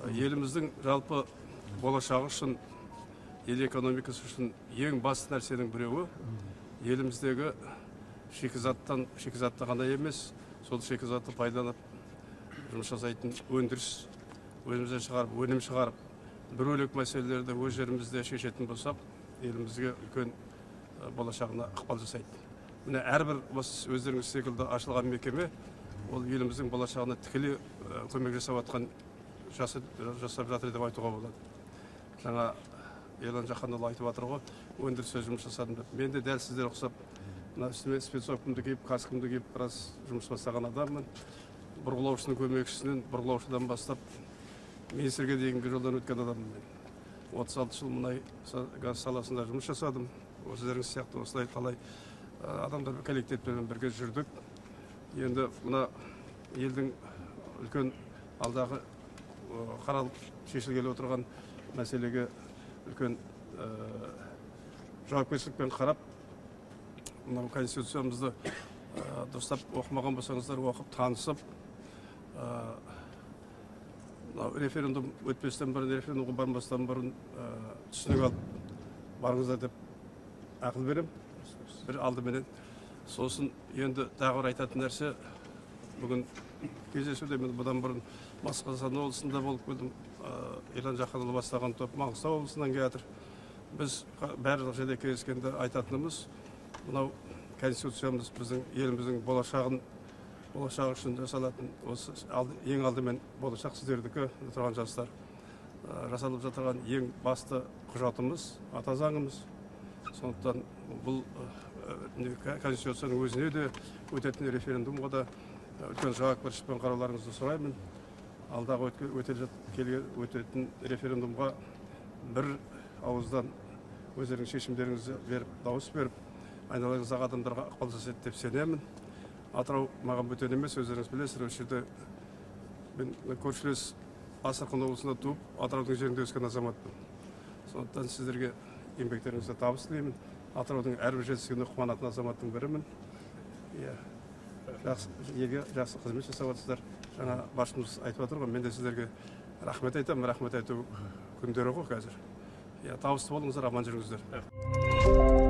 Еліміздің жалпы болашағы үшін, ел экономикасы үшін ең басты нәрсенің біреуі еліміздегі шикізатты ғана емес, сол шикізатты пайдаланып жұмыс жасайтын өндіріс, өзімізден шығарып, өнім шығарып, бір бөлек мәселелерді өз жерімізде шешетін болсақ, елімізге үлкен болашағына ықпал жасайды. Міне әрбір өздеріңіз секілді ашылған мекеме ол еліміздің болашағына тікелей көмек жасап жатқан жасап жатыр деп айтуға болады. Жаңа Ерлан Жақанұлы айтып жатыр ғой, өндірісте жұмыс жасадым деп. Мен де дәл сіздер ұқсап, мына үстіме спецовкамды киіп, каскамды киіп, біраз жұмыс бастаған адаммын. Бұрғылаушының көмекшісінен, бұрғылаушыдан бастап министрге дейінгі жолдан өткен адаммын мен. 36 жыл мұнай газ саласында жұмыс жасадым. Өздеріңіз сияқты осылай талай адамдар коллективпен бірге жүрдік. Енді мына елдің үлкен алдағы қаралып шешілгелі отырған мәселеге үлкен жауапкершілікпен қарап, мынау конституциямызды дұрыстап оқымаған болсаңыздар оқып танысып, референдум өтпестен бұрын, референдумға бармастан бұрын түсінік алып барыңыздар деп ақыл берем. Бір алдыменен. Сосын енді тағы бір айтатын нәрсе, бүгін кездесуде мен бұдан бұрын Басқасан облысында болып келдім. Ерлан Жақанұлы бастаған топ Маңғыстау облысынан келатыр. Біз барлық жерде кездескенде айтатынымыз, мынау конституциямыз біздің еліміздің болашағы үшін жасалатын, осы ең алдымен болашақ сіздердікі тұрған жастар жасалып жатырған ең басты құжатымыз, ата заңымыз. Сондықтан бұл конституцияның өзіне де өтетін референдумға да үлкен жауапкершілікпен қарауларыңызды сұраймын. Алдағы өтетін референдумға бір ауыздан өздерінің шешімдеріңізді беріп, дауыс беріп, айналаңыздағы адамдарға ықпал жасайды деп сенемін. Атырау маған бөтен емес, өздеріңіз білесіздер, осы жерде мен көршілес Астрахань облысында туып, Атыраудың жерінде өскен азаматпын. Сондықтан сіздерге еңбектеріңізді табыс тілеймін. Атыраудың әрбір жетістігіне қуанатын азаматтың бірімін. Елге жақсы қызмет жасап жатсыздар. Жаңа басшымыз айтып отыр ғой, мен де сіздерге рахмет айтамын. Рахмет айту күндері ғой қазір. Табысты болыңыздар, аман жүріңіздер.